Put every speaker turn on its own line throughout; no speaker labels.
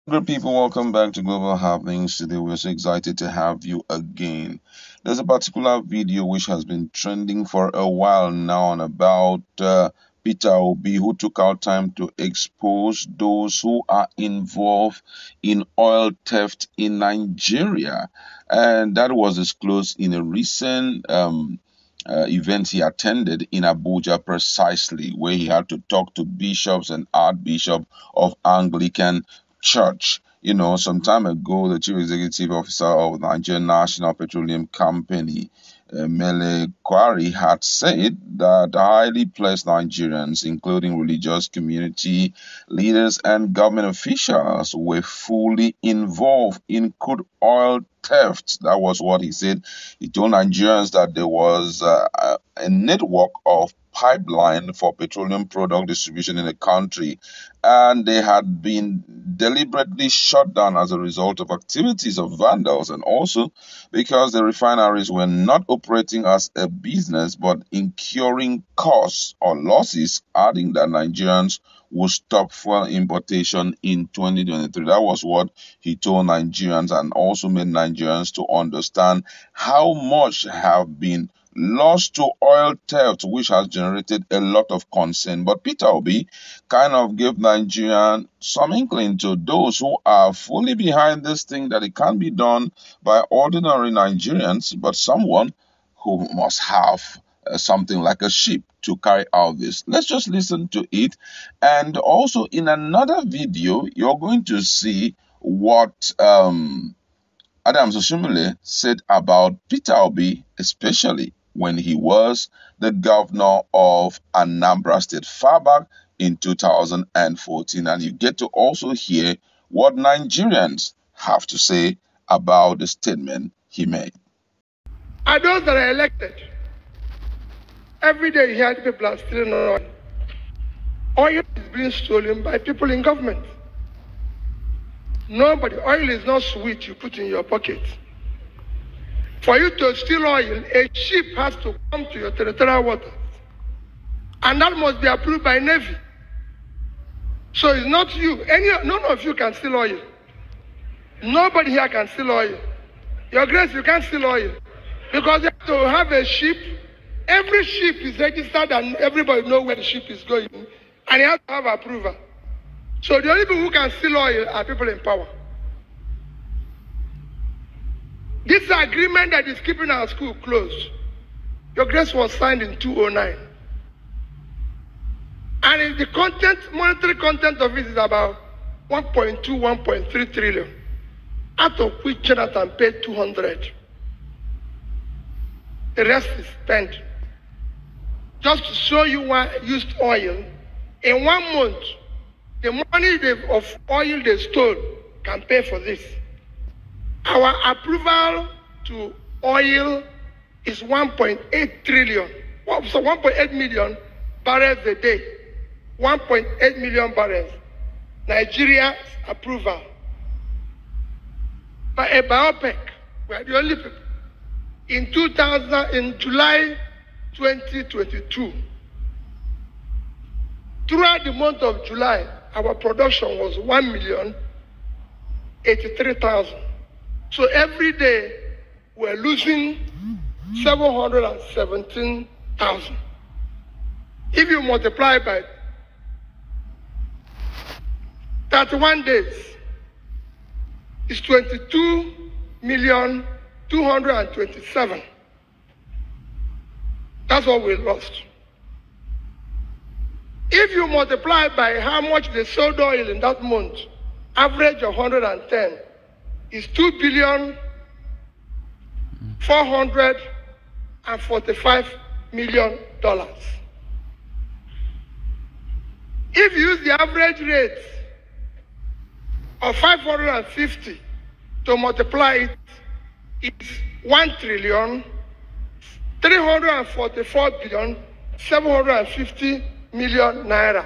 Good people, welcome back to Global Happenings. Today, we're so excited to have you again. There's a particular video which has been trending for a while now and about Peter Obi, who took out time to expose those who are involved in oil theft in Nigeria. And that was disclosed in a recent event he attended in Abuja, precisely, where he had to talk to bishops and archbishop of Anglican Church. Some time ago, the chief executive officer of the Nigerian National Petroleum Company, Mele Kwari, had said that highly placed Nigerians, including religious community leaders and government officials, were fully involved in crude oil theft. That was what he said. He told Nigerians that there was a network of pipeline for petroleum product distribution in the country, and they had been deliberately shut down as a result of activities of vandals, and also because the refineries were not operating as a business but incurring costs or losses, adding that Nigerians will stop fuel importation in 2023. That was what he told Nigerians, and also made Nigerians to understand how much have been lost to oil theft, which has generated a lot of concern. But Peter Obi kind of gave Nigerians some inkling to those who are fully behind this thing, that it can be done by ordinary Nigerians, but someone who must have something like a ship to carry out this. Let's just listen to it. And also, in another video, you're going to see what Adams Oshiomhole said about Peter Obi, especially when he was the governor of Anambra State far back in 2014. And you get to also hear what Nigerians have to say about the statement he made.
Are those that are elected? Every day you hear people are stealing oil. Oil is being stolen by people in government. Nobody. Oil is not sweet you put in your pocket. For you to steal oil, a ship has to come to your territorial waters. And that must be approved by Navy. So it's not you. None of you can steal oil. Nobody here can steal oil. Your Grace, you can't steal oil. Because you have to have a ship. Every ship is registered and everybody knows where the ship is going. And you have to have approval. So the only people who can steal oil are people in power. This agreement that is keeping our school closed, Your Grace, was signed in 2009. And the monetary content of it is about 1.2, 1.3 trillion, out of which Jonathan paid 200. The rest is spent. Just to show you why I used oil, in 1 month, the money of oil they stole can pay for this. Our approval to oil is 1.8 trillion, so 1.8 million barrels a day. 1.8 million barrels. Nigeria's approval. By a BioPEC, we are the only people. In July 2022, throughout the month of July, our production was 1,083,000. So every day, we're losing 717,000. If you multiply by 31 days, it's 22,227,000. That's what we lost. If you multiply by how much they sold oil in that month, average of 110, is $2,445,000,000. If you use the average rate of 550 to multiply it, it's 1,344,750,000,000 naira.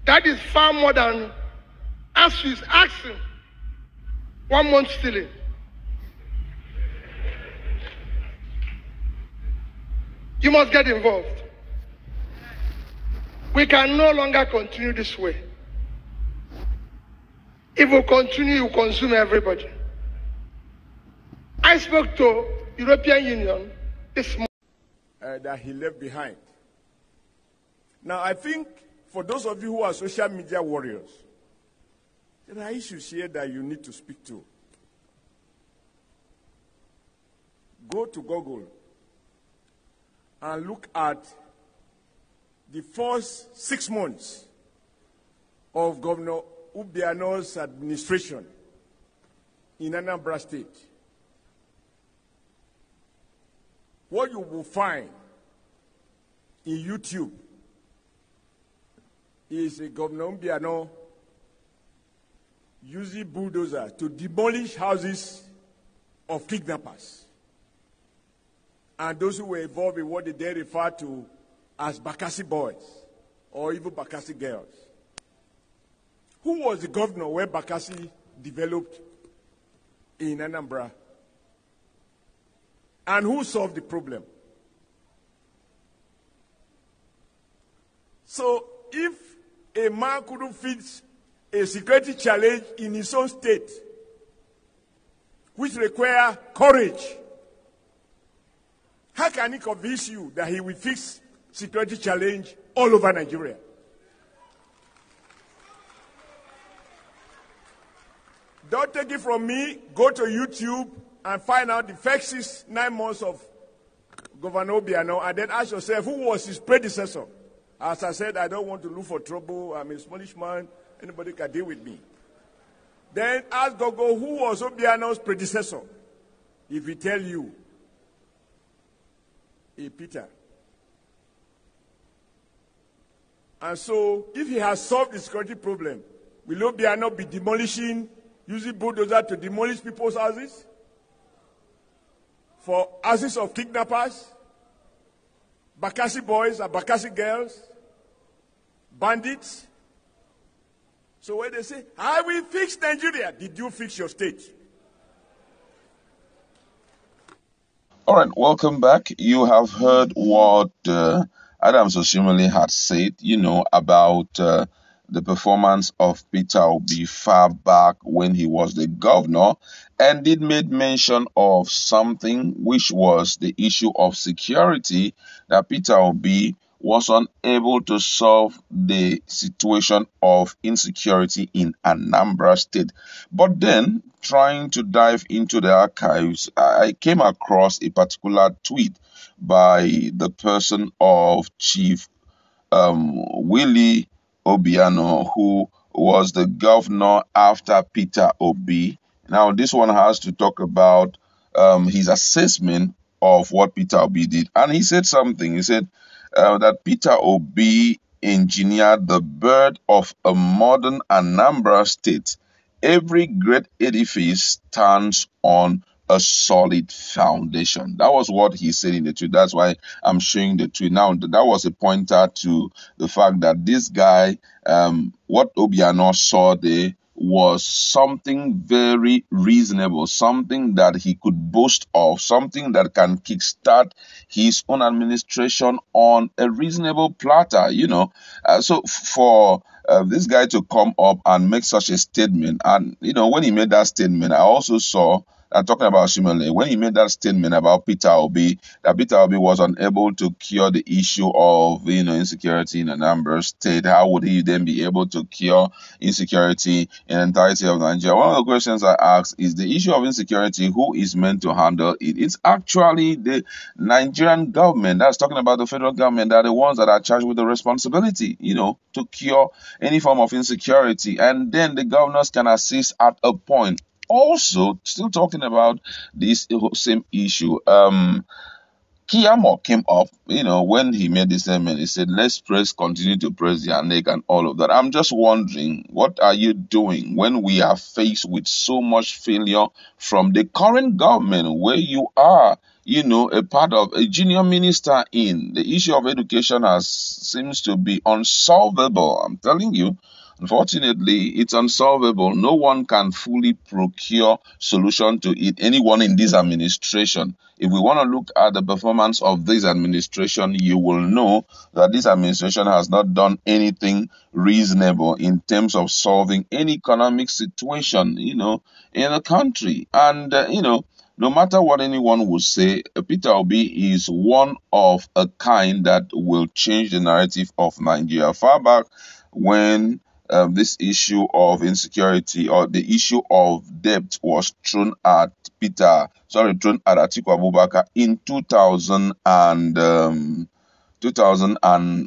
That is far more than ASU is asking 1 month stealing. You must get involved. We can no longer continue this way. If we continue, you consume everybody. I spoke to European Union this morning.
That he left behind. Now, I think for those of you who are social media warriors, there are issues here that you need to speak to. Go to Google and look at the first 6 months of Governor Obiano's administration in Anambra State. What you will find in YouTube is a Governor Obiano using bulldozer to demolish houses of kidnappers and those who were involved in what they then refer to as Bakassi boys or even Bakassi girls. Who was the governor where Bakassi developed in Anambra? And who solved the problem? So if a man couldn't fix a security challenge in his own state, which require courage, how can he convince you that he will fix security challenge all over Nigeria? Don't take it from me. Go to YouTube and find out the first 9 months of Governor Obiano, and then ask yourself, who was his predecessor? As I said, I don't want to look for trouble. I'm a smallish man. Anybody can deal with me. Then ask Gogo, who was Obiano's predecessor? If he tell you, a Peter. And so, if he has solved the security problem, will Obiano be demolishing, using bulldozer to demolish people's houses? For houses of kidnappers, Bakassi boys and Bakassi girls, bandits? So when they say, I will fix Nigeria, did you fix your state?
All right, welcome back. You have heard what Adams Oshiomhole had said, about the performance of Peter Obi far back when he was the governor, and it made mention of something which was the issue of security, that Peter Obi was unable to solve the situation of insecurity in Anambra State. But then, trying to dive into the archives, I came across a particular tweet by the person of Chief Willie Obiano, who was the governor after Peter Obi. Now, this one has to talk about his assessment of what Peter Obi did. And he said something. He said that Peter Obi engineered the birth of a modern Anambra State. Every great edifice stands on a solid foundation. That was what he said in the tweet. That's why I'm showing the tweet. Now, that was a pointer to the fact that this guy, what Obiano saw there was something very reasonable, something that he could boast of, something that can kickstart his own administration on a reasonable platter, So for this guy to come up and make such a statement, and, when he made that statement, I also saw, talking about Oshiomhole, when he made that statement about Peter Obi, that Peter Obi was unable to cure the issue of, insecurity in Anambra State, how would he then be able to cure insecurity in the entirety of Nigeria? One of the questions I asked is, the issue of insecurity, who is meant to handle it? It's actually the Nigerian government. That's talking about the federal government. They're the ones that are charged with the responsibility, to cure any form of insecurity. And then the governors can assist at a point. Also, still talking about this same issue, Kiyamo came up, when he made this statement. He said, let's continue to press their neck and all of that. I'm just wondering, what are you doing when we are faced with so much failure from the current government, where you are, a part of a junior minister in? The issue of education seems to be unsolvable. I'm telling you, Unfortunately, it's unsolvable. No one can fully procure solution to it. Anyone in this administration, if we want to look at the performance of this administration, you will know that this administration has not done anything reasonable in terms of solving any economic situation, in the country. And, no matter what anyone will say, Peter Obi is one of a kind that will change the narrative of Nigeria. Far back when this issue of insecurity or the issue of debt was thrown at Atiku Abubakar in 2000 and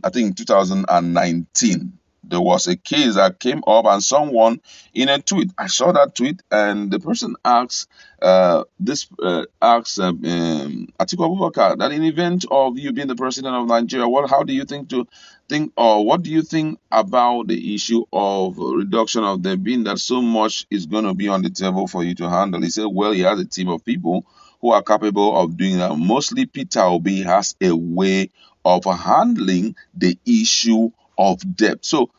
I think 2019. There was a case that came up, and someone in a tweet, I saw that tweet, and the person asks Atiku Abubakar that in event of you being the president of Nigeria, how do you what do you think about the issue of reduction of debt, being that so much is going to be on the table for you to handle? He said, well, he has a team of people who are capable of doing that. Mostly Peter Obi has a way of handling the issue of debt. So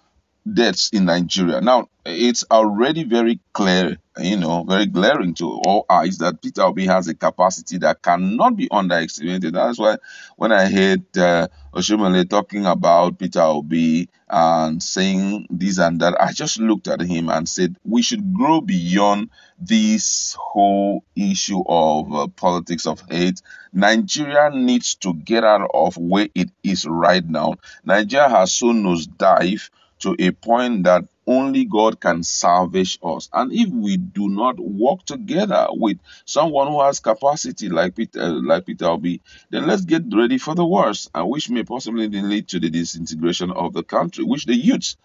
debts in Nigeria. Now, it's already very clear, very glaring to all eyes that Peter Obi has a capacity that cannot be underestimated. That's why when I heard Oshiomhole talking about Peter Obi and saying this and that, I just looked at him and said, we should grow beyond this whole issue of politics of hate. Nigeria needs to get out of where it is right now. Nigeria has so nosedive to a point that only God can salvage us. And if we do not work together with someone who has capacity like Peter Obi, then let's get ready for the worst, and which may possibly lead to the disintegration of the country, which the youths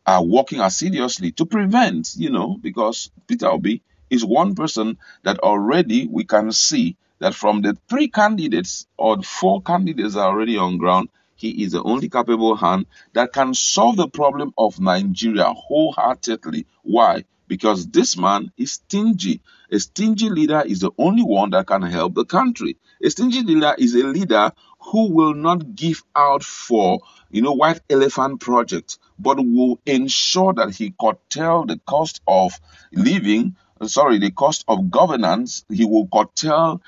are working assiduously to prevent, because Peter Obi is one person that already we can see that from the three candidates or the four candidates that are already on ground, he is the only capable hand that can solve the problem of Nigeria wholeheartedly. Why? Because this man is stingy. A stingy leader is the only one that can help the country. A stingy leader is a leader who will not give out for, white elephant projects, but will ensure that he curtail the cost of living, the cost of governance. He will curtail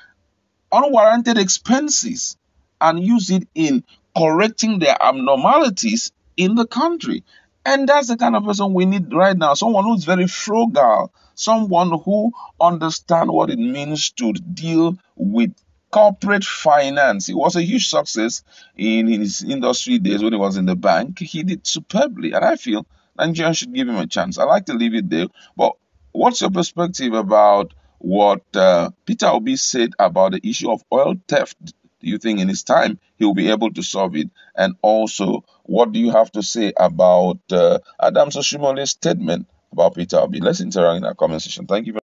unwarranted expenses and use it in correcting the abnormalities in the country. And that's the kind of person we need right now. Someone who's very frugal, someone who understands what it means to deal with corporate finance. It was a huge success in his industry days when he was in the bank. He did superbly, and I feel Nigerians should give him a chance. I like to leave it there, but what's your perspective about what Peter Obi said about the issue of oil theft? Do you think in his time he will be able to solve it? And also, what do you have to say about Adams Oshimole's statement about Peter Obi? Let's interact in our comment section. Thank you very